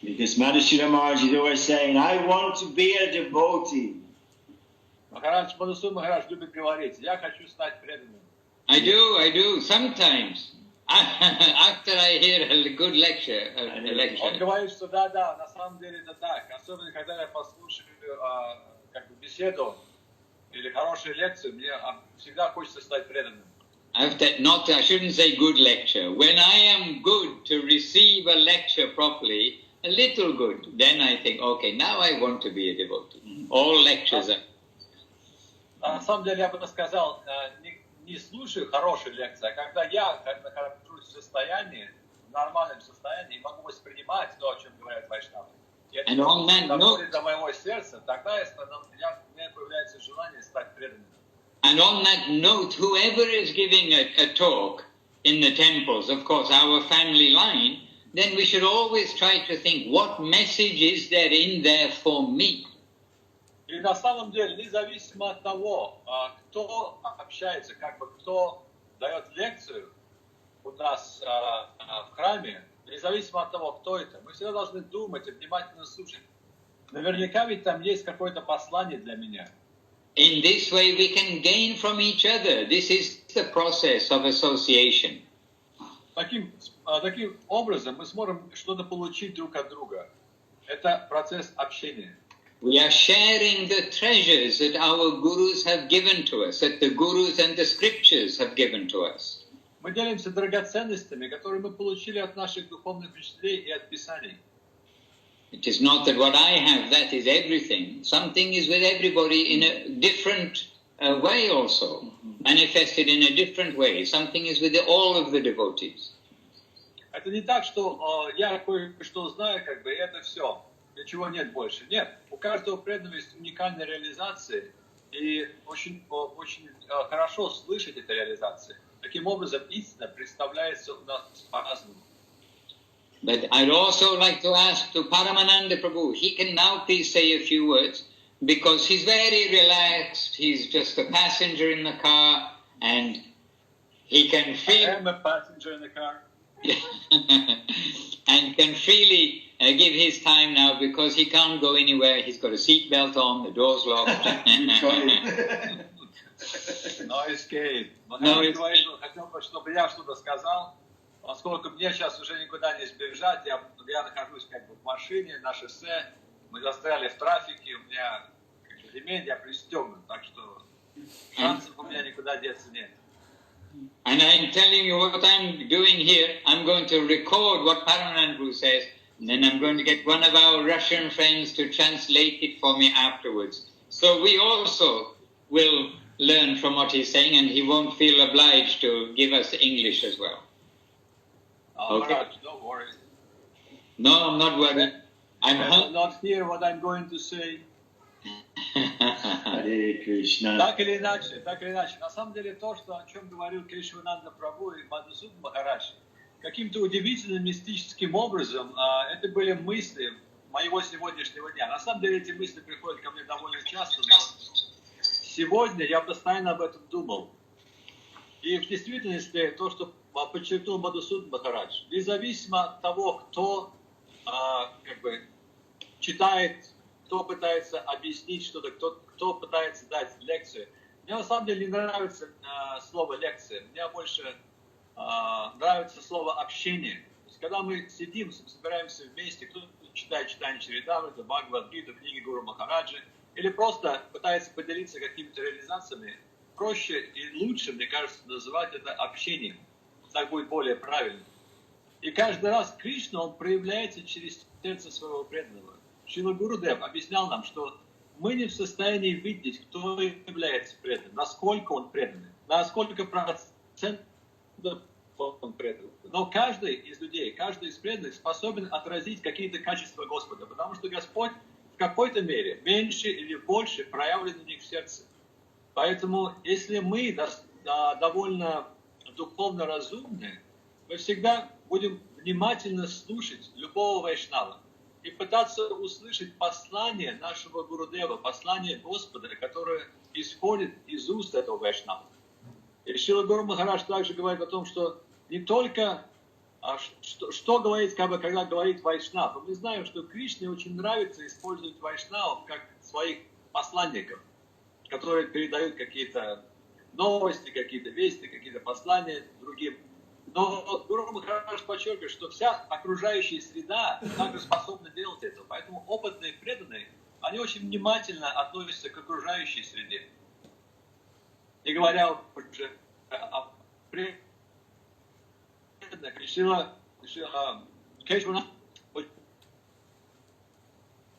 Speaker 4: Because Mадхусудан Maharaj is always saying, I want to be a devotee.
Speaker 5: Мадхусудан Махарадж любит говорить, я хочу стать преданным.
Speaker 2: I do. Sometimes, after I hear a good lecture,
Speaker 5: Он говорит, что да, на самом деле это так. Особенно, когда я послушаю как бы беседу или хорошую лекцию, мне всегда хочется стать преданным.
Speaker 2: I shouldn't say good lecture. When I am good to receive a lecture properly, a little good, then I think, okay, now I want to be a devotee. All lectures are...
Speaker 5: На самом деле, я бы сказал, не слушаю хорошие лекции, а когда я нахожусь в состоянии, в нормальном состоянии, могу воспринимать то, о чем говорят вайшнавы. И это доходит до моего сердца, тогда у меня появляется желание стать преданным.
Speaker 2: And on that note, whoever is giving a talk in the temples, of course, our family line, then we should always try to think, what message is there in there for me?
Speaker 5: И на самом деле, независимо от того, кто общается, как бы кто дает лекцию у нас в храме, независимо от того, кто это, мы всегда должны думать и внимательно слушать. Наверняка ведь там есть какое-то послание для меня.
Speaker 2: In this way we can gain from each other. This is the process of association.
Speaker 5: Таким образом мы сможем что-то получить друг от друга. Это процесс общения.
Speaker 2: We are sharing the treasures that our gurus have given to us, that the gurus and the scriptures have given to us.
Speaker 5: Мы делимся драгоценностями, которые мы получили от наших духовных учителей и от Писаний.
Speaker 2: It is not that what I have, that is everything. Something is with everybody in a different way also, manifested in a different way. Something is with all of the devotees.
Speaker 5: Это не так, что я кое-что знаю, как бы, и это все. Ничего нет больше. Нет. У каждого преданного есть уникальная реализация, и очень хорошо слышать эту реализацию. Таким образом, истина представляется у нас по-разному.
Speaker 2: But I'd also like to ask to Paramananda Prabhu, he can now please say a few words, because he's very relaxed, he's just a passenger in the car, and he can feel...
Speaker 5: I am a passenger in the car.
Speaker 2: And can freely give his time now, because he can't go anywhere, he's got a seatbelt on, the door's locked.
Speaker 5: No escape. Хотел бы, чтобы я что-то сказал. Поскольку мне сейчас уже никуда не сбежать, я нахожусь как бы в машине, на шоссе, мы застряли в трафике, у меня ремень, я пристегнут, так что шансов у меня никуда деться нет.
Speaker 2: And I'm telling you what I'm doing here, I'm going to record what Paramananda says, and then I'm going to get one of our Russian friends to translate it for me afterwards. So we also will learn from what he's saying, and he won't feel obliged to give us English as well. Okay.
Speaker 5: Don't worry.
Speaker 2: No, I'm not worried.
Speaker 5: I'm not hear what I'm going to say.
Speaker 4: Hare Krishna.
Speaker 5: Так или иначе. На самом деле то, о чем говорил Кейшавананда Прабху и Мадхусудан Махарадж, каким-то удивительным мистическим образом это были мысли моего сегодняшнего дня. На самом деле эти мысли приходят ко мне довольно часто, но сегодня я постоянно об этом думал. И в действительности то, что подчеркнул Мадхусудан Махарадж, независимо от того, кто читает, кто пытается объяснить что-то, кто пытается дать лекцию. Мне на самом деле не нравится слово лекция, мне больше нравится слово общение. То есть, когда мы сидим, собираемся вместе, кто-то читает читание Чаритамрита, Бхагавад-гиту, книги Гуру Махараджи, или просто пытается поделиться какими-то реализациями, проще и лучше, мне кажется, называть это общением. Так будет более правильно. И каждый раз Кришна, он проявляется через сердце своего преданного. Шрила Гурудев объяснял нам, что мы не в состоянии видеть, кто является преданным, насколько он преданный. на сколько процентов он предан. Но каждый из людей, каждый из преданных способен отразить какие-то качества Господа, потому что Господь в какой-то мере меньше или больше проявлен у них в сердце. Поэтому, если мы довольно духовно разумны, мы всегда будем внимательно слушать любого вайшнава и пытаться услышать послание нашего Гурудева, послание Господа, которое исходит из уст этого вайшнава. И Шрила Гуру Махарадж также говорит о том, что не только, что говорить, когда говорит вайшнав. Мы знаем, что Кришне очень нравится использовать вайшнавов как своих посланников, которые передают какие-то новости, какие-то вести, какие-то послания другим. Но Гуру Махарадж подчеркивает, что вся окружающая среда также способна делать это. Поэтому опытные преданные, они очень внимательно относятся к окружающей среде. Не говоря уже о преданных, Шрила Кешвана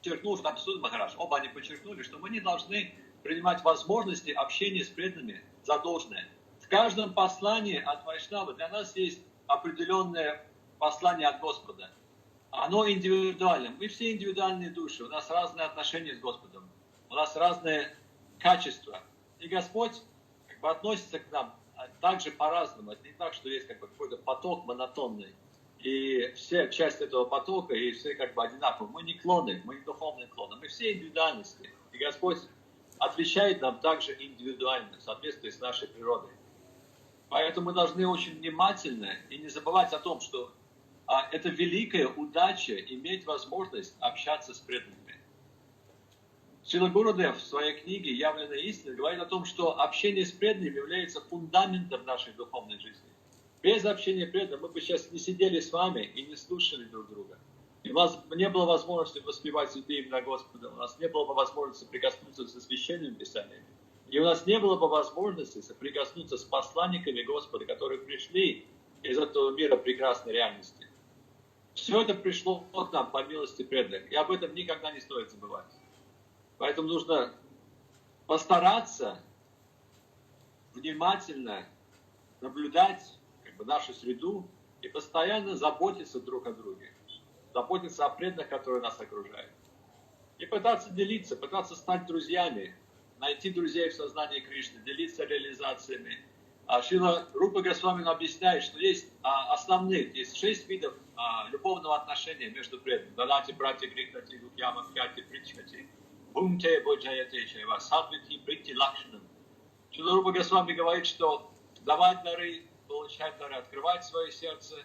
Speaker 5: подчеркнул, что Мадхусудан Махарадж, оба они подчеркнули, что мы не должны принимать возможности общения с преданными за должное. В каждом послании от Вайшнава для нас есть определенное послание от Господа. Оно индивидуально. Мы все индивидуальные души. У нас разные отношения с Господом. У нас разные качества. И Господь относится к нам также по-разному. Это не так, что есть какой-то поток монотонный. И все часть этого потока, и все одинаковые. Мы не клоны, мы не духовные клоны. Мы все индивидуальности. И Господь отвечает нам также индивидуально, в соответствии с нашей природой. Поэтому мы должны очень внимательно и не забывать о том, что это великая удача иметь возможность общаться с преданными. Шрила Гурудев в своей книге «Явленная истина» говорит о том, что общение с преданными является фундаментом нашей духовной жизни. Без общения преданных мы бы сейчас не сидели с вами и не слушали друг друга. И у нас не было возможности воспевать святые имена Господа, у нас не было бы возможности прикоснуться со священными писаниями. И у нас не было бы возможности соприкоснуться с посланниками Господа, которые пришли из этого мира прекрасной реальности. Все это пришло к нам по милости преданных, и об этом никогда не стоит забывать. Поэтому нужно постараться внимательно наблюдать нашу среду и постоянно заботиться друг о друге, заботиться о преданных, которые нас окружают. И пытаться делиться, пытаться стать друзьями, найти друзей в сознании Кришны, делиться реализациями. Шрила Рупа Госвами объясняет, что есть основных, есть 6 видов любовного отношения между преданными. Дадати, братья, грихнати, гукьяма, пхяти, причхати, бумте, боджаяте, чайва, садвити, прити, лакшанам. Шрила Рупа Госвами говорит, что давать дары, получать дары, открывать свое сердце,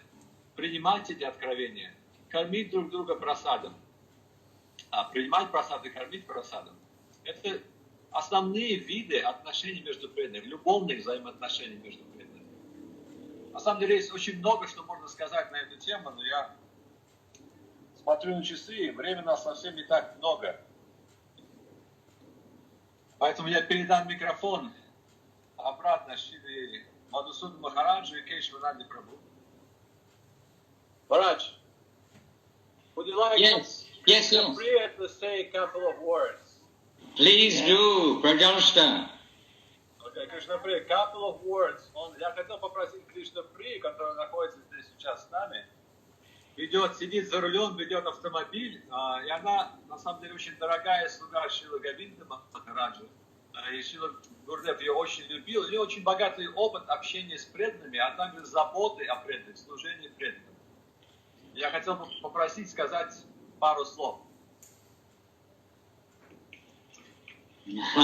Speaker 5: принимать эти откровения, кормить друг друга просадом. Принимать просад и кормить просадом. Это основные виды отношений между преданными, любовных взаимоотношений между преданными. На самом деле есть очень много, что можно сказать на эту тему, но я смотрю на часы, и времени у нас совсем не так много. Поэтому я передам микрофон обратно Шри Мадхусудану Махараджу и Кешвананде Прабху. Maharaj, would you like
Speaker 2: Yes.
Speaker 5: Priya to say a couple of words?
Speaker 2: Please do, Prajansta.
Speaker 5: Okay, Krishna Priya, couple of words. Я хотел попросить Кришна Прию, которая находится здесь сейчас с нами, сидит за рулем, ведет автомобиль, и она, на самом деле, очень дорогая слуга Шрила Говинда Махараджа. И Шрила Гурудев ее очень любил. У нее очень богатый опыт общения с преданными, а также заботы о преданных, служения преданным. Я хотел бы попросить сказать пару слов.
Speaker 2: Yes,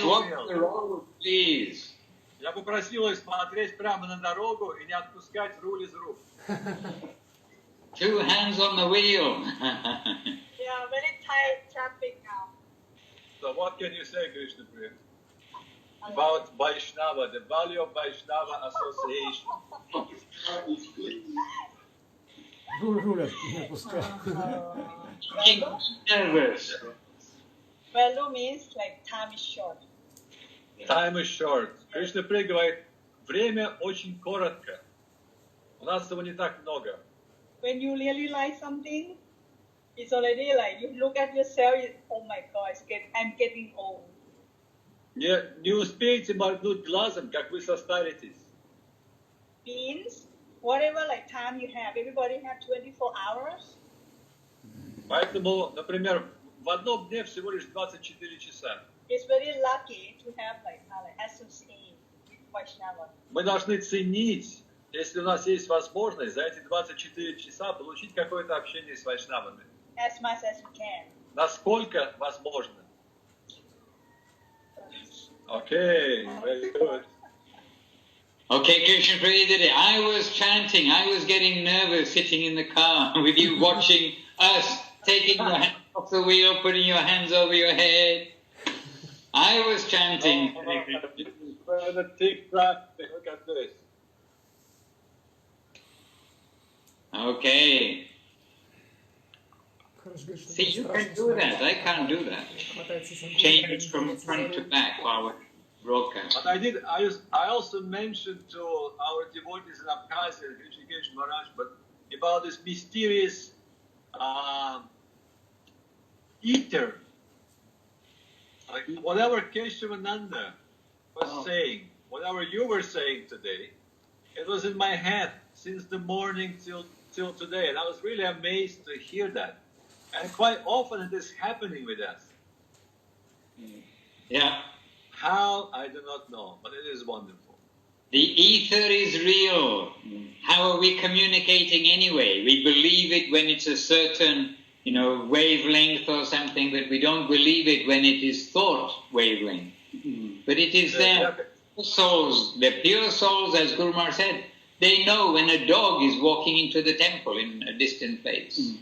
Speaker 2: walk the road, please.
Speaker 5: Я попросил их смотреть прямо на дорогу и не отпускать руль из рук.
Speaker 2: 2 hands on the wheel.
Speaker 6: Yeah, very tight traffic now.
Speaker 5: So what can you say, Krishna Priya, about Vaishnava, the value of Vaishnava association?
Speaker 7: Руль не отпускай.
Speaker 2: Nervous.
Speaker 6: Value means like time is short.
Speaker 5: Time is short. Кришна Приya говорит, время очень коротко. У нас его не так много.
Speaker 6: When you really like something, it's already like you look at yourself. Oh my God, I'm getting old.
Speaker 5: Не успеете моргнуть глазом, как вы состаритесь.
Speaker 6: Means whatever like time you have, everybody have 24 hours.
Speaker 5: Поэтому, например, в одном дне всего лишь 24 часа.
Speaker 6: It's very lucky to have like associate with Vaishnava.
Speaker 5: Мы должны ценить, если у нас есть возможность за эти 24 часа получить какое-то общение с вайшнавами.
Speaker 6: As much as you can.
Speaker 5: Насколько возможно. Окей, very good.
Speaker 2: Okay, Krishna Prabhu, I was chanting, I was getting nervous sitting in the car with you watching us, taking your hands off the wheel, putting your hands over your head. I was chanting.
Speaker 5: Look at this.
Speaker 2: Okay.
Speaker 3: Хорошо, говорит, что
Speaker 2: See, you can do that. I can't do that. Change from front to back while we're broadcast.
Speaker 5: But I also mentioned to our devotees in Abkhazia, Rishikesh Maharaj, but about this mysterious ether. Like whatever Keshavananda was saying, whatever you were saying today, it was in my head since the morning till today. And I was really amazed to hear that. And quite often it is happening with us.
Speaker 2: Yeah.
Speaker 5: How, I do not know, but it is wonderful.
Speaker 2: The ether is real. How are we communicating anyway? We believe it when it's a certain, wavelength or something, but we don't believe it when it is thought wavelength. But it is there. Souls, the pure souls, as Guru Maharaj said, they know when a dog is walking into the temple in a distant place.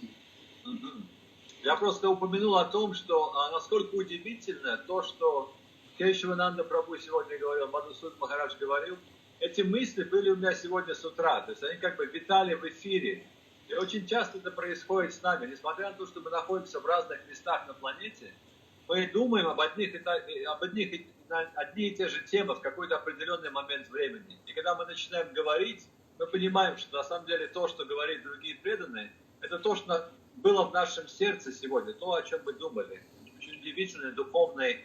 Speaker 5: Я просто упомянул о том, что насколько удивительно то, что Кешавананда Прабху сегодня говорил, Мадхусудан Махарадж говорил, эти мысли были у меня сегодня с утра, то есть они как бы витали в эфире. И очень часто это происходит с нами, несмотря на то, что мы находимся в разных местах на планете, мы думаем об одни и те же темы в какой-то определенный момент времени. И когда мы начинаем говорить, мы понимаем, что на самом деле то, что говорят другие преданные, это то, что было в нашем сердце сегодня, то, о чем мы думали. Очень удивительный духовный,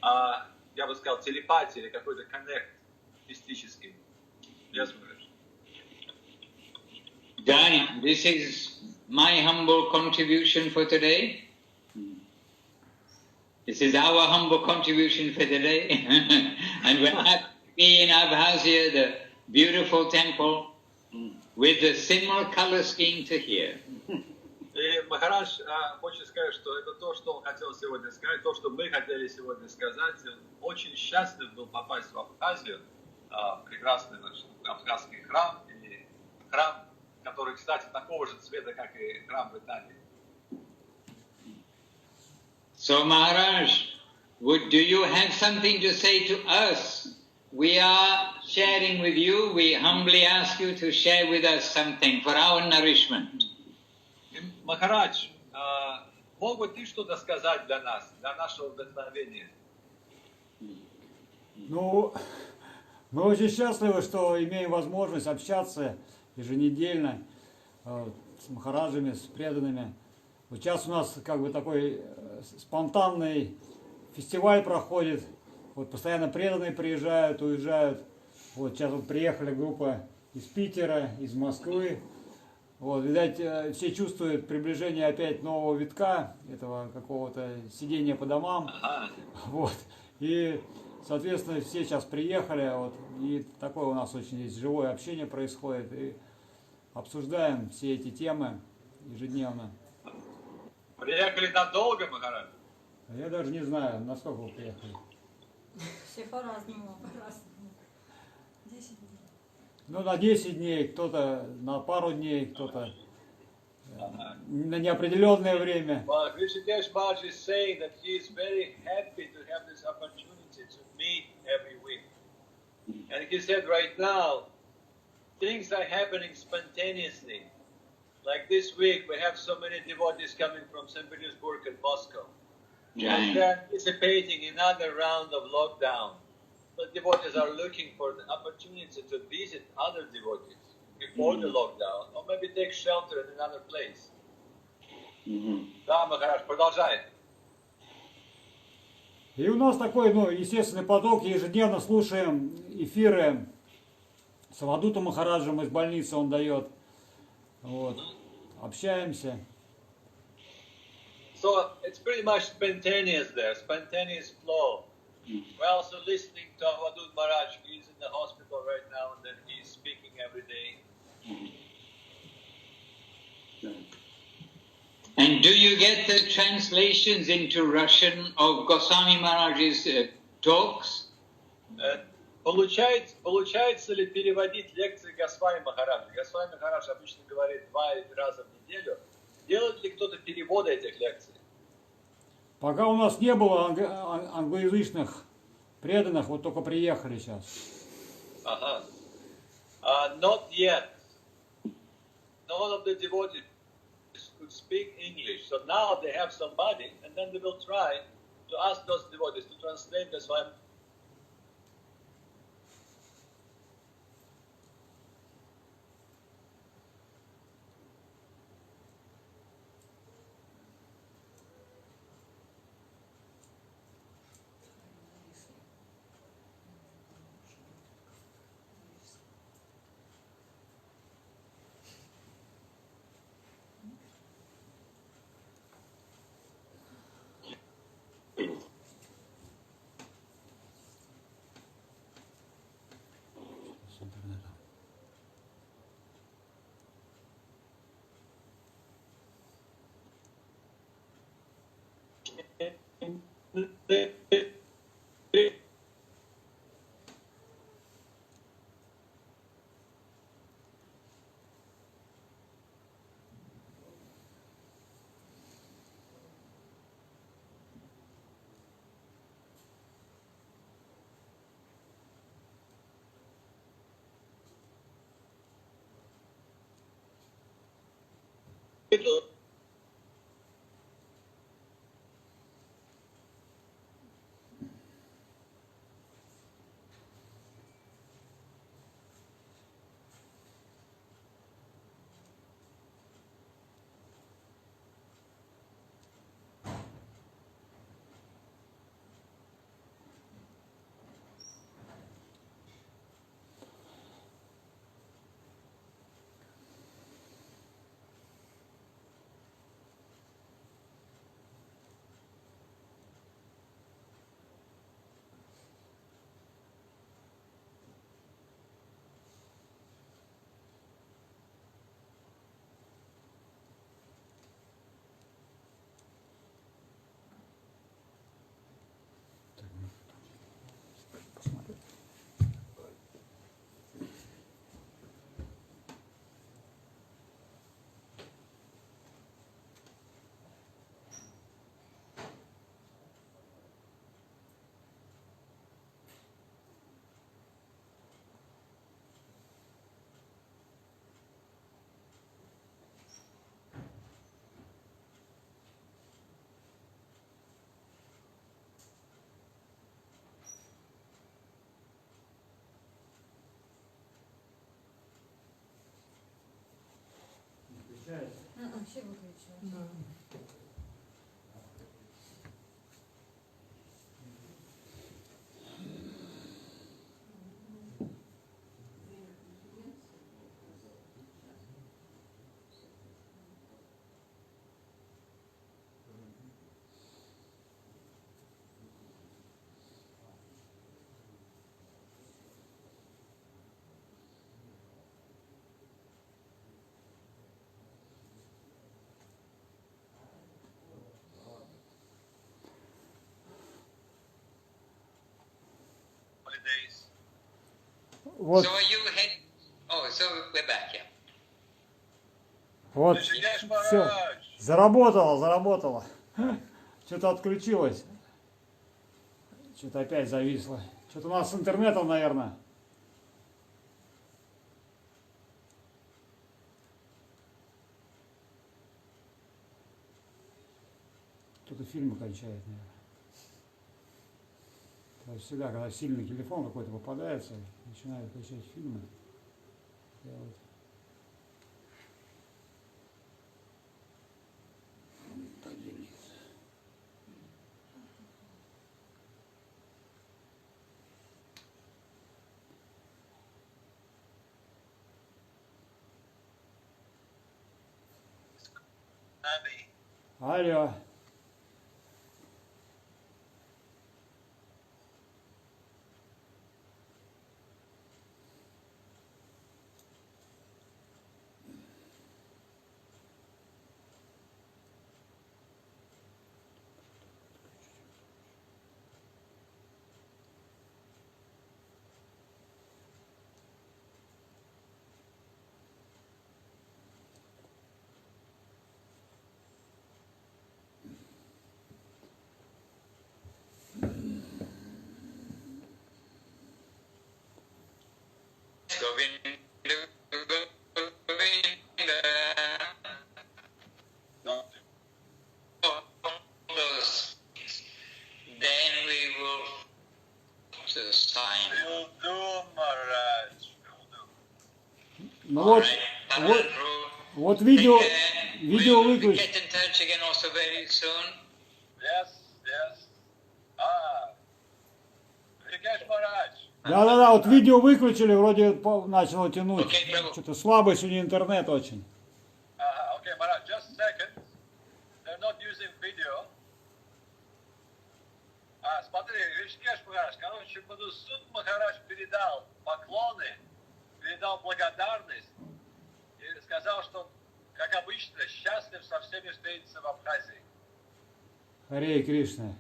Speaker 5: я бы сказал, телепатия или какой-то коннект мистический. Yes, Maharaj.
Speaker 2: Done. This is my humble contribution for today. This is our humble contribution for today. And we're happy to be in Abkhazia, the beautiful temple, with the similar color scheme to here.
Speaker 5: И Махарадж хочет сказать, что это то, что он хотел сегодня сказать, то, что мы хотели сегодня сказать. Он очень счастлив был попасть в Абхазию, прекрасный абхазский храм, и храм, который, кстати, такого же цвета, как и храм в Италии.
Speaker 2: So Maharaj, do you have something to say to us? We are sharing with you. We humbly ask you to share with us something for our nourishment.
Speaker 5: Махарадж, мог бы ты что-то сказать для нас, для нашего вдохновения?
Speaker 7: Ну, мы очень счастливы, что имеем возможность общаться еженедельно с махараджами, с преданными. Вот сейчас у нас как бы такой спонтанный фестиваль проходит. Вот постоянно преданные приезжают, уезжают. Вот сейчас вот приехали группа из Питера, из Москвы. Вот, видать, все чувствуют приближение опять нового витка, этого какого-то сидения по домам. Вот. И, соответственно, все сейчас приехали, вот, и такое у нас очень здесь живое общение происходит. И обсуждаем все эти темы ежедневно.
Speaker 5: Приехали надолго, Махарадж?
Speaker 7: Я даже не знаю, насколько вы приехали.
Speaker 8: Все по-разному. 10 дней.
Speaker 7: Ну, на 10 дней, кто-то на пару дней, кто-то на неопределенное время.
Speaker 5: Well, Rishikesh Maharaj is saying that he is very happy to have this opportunity to meet every week. And he said right now, things are happening spontaneously. Like this week, we have so many devotees coming from St. Petersburg and Moscow. And they're anticipating another round of lockdown. The devotees are looking for the opportunity to visit other devotees before the lockdown, or maybe take shelter in another place. Да, Махарадж, продолжай.
Speaker 7: И у нас такой, ну, естественный поток, ежедневно слушаем эфиры с Авадутом Махараджем из больницы, он дает. Вот. Общаемся.
Speaker 5: So it's pretty much spontaneous there, spontaneous flow. We're also listening to Avadut Maharaj. He's in the hospital right now, and then he's speaking every day.
Speaker 2: And do you get the translations into Russian of Goswami Maharaj's talks?
Speaker 5: Получается ли переводить лекции Госвами Махараджа? Госвами Махарадж обычно говорит 2 раза в неделю. Делает ли кто-то переводы этих лекций?
Speaker 7: Пока у нас не было англоязычных преданных, вот только приехали сейчас.
Speaker 5: Ага. Not yet. None of the devotees could speak English. So now they have somebody, and then they will try to ask those devotees to translate this one.
Speaker 8: Все выключилось.
Speaker 7: Вот,
Speaker 2: So are you heading? Oh, so we're back, yeah.
Speaker 7: вот, все, заработало. Что-то отключилось. Что-то опять зависло. Что-то у нас с интернетом, наверное. Кто-то фильмы кончает, наверное. То есть всегда, когда сильный телефон какой-то попадается, начинают включать фильмы. Я вот Алло. Ну вот видео выключи. Да, вот видео выключили, вроде начало тянуть. Что-то слабый сегодня интернет очень.
Speaker 5: Okay, Maharaj, just a second. They're not using video. Смотри, Ришикеш Махарадж, короче, Мадхусудан Махарадж передал поклоны, передал благодарность и сказал, что он, как обычно, счастлив со всеми встретиться в Абхазии.
Speaker 7: Харе Кришна.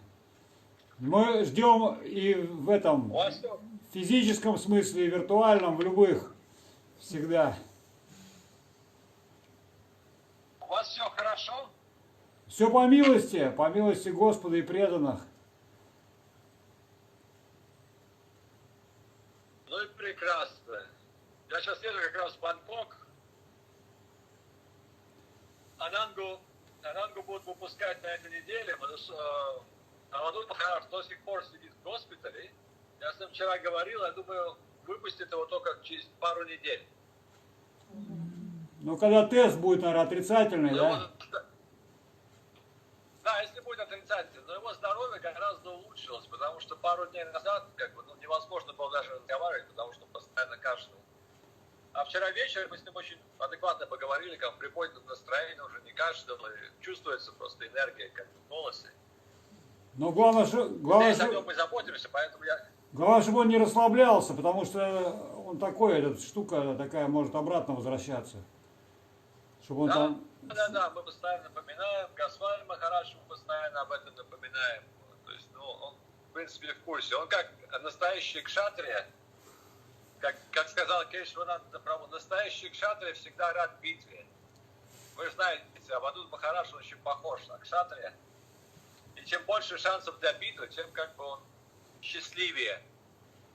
Speaker 7: Мы ждем и в этом физическом смысле, и виртуальном, в любых, всегда.
Speaker 5: У вас все хорошо?
Speaker 7: Все по милости Господа и преданных.
Speaker 5: Ну и прекрасно. Я сейчас еду как раз в Бангкок. Анангу будут выпускать на этой неделе. Мадхусудан Махарадж до сих пор сидит в госпитале. Я с ним вчера говорил, я думаю, выпустят его только через пару недель.
Speaker 7: Ну, когда тест будет, наверное, отрицательный, да?
Speaker 5: Да, если будет отрицательный. Но его здоровье гораздо улучшилось, потому что пару дней назад невозможно было даже разговаривать, потому что он постоянно кашлял. А вчера вечером мы с ним очень адекватно поговорили, как при поднятом настроении уже не кашлял, и чувствуется просто энергия как в голосе.
Speaker 7: Но главное,
Speaker 5: мы заботимся, поэтому
Speaker 7: главное, чтобы он не расслаблялся, потому что он такой, эта штука такая может обратно возвращаться. Чтобы он там...
Speaker 5: Да, мы постоянно напоминаем, Госвами Махарадж, мы постоянно об этом напоминаем. То есть, он, в принципе, в курсе. Он как настоящий кшатрия, как сказал Кейшвананда Прабху, настоящий кшатрия всегда рад битве. Вы знаете, Мадхусудан Махарадж очень похож на кшатрия. И чем больше шансов для битвы, тем как бы он счастливее,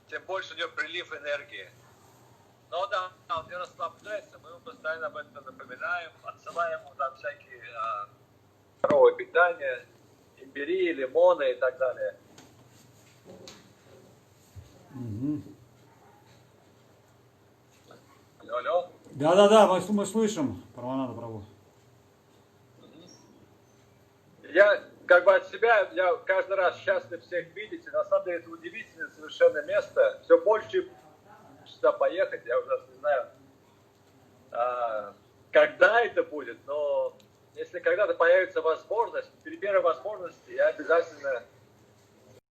Speaker 5: тем больше у него прилив энергии. Но да, он не расслабляется, мы ему постоянно об этом напоминаем, отсылаем ему там всякие здоровое питание, имбири, лимоны и так далее.
Speaker 7: Угу.
Speaker 5: Алло?
Speaker 7: Да, мы слышим, Параманардой Прабху.
Speaker 5: Я как бы от себя, я каждый раз счастлив всех видеть, и на самом деле это удивительное совершенно место. Все больше сюда поехать, я уже не знаю, когда это будет, но если когда-то появится возможность, при первой возможности я обязательно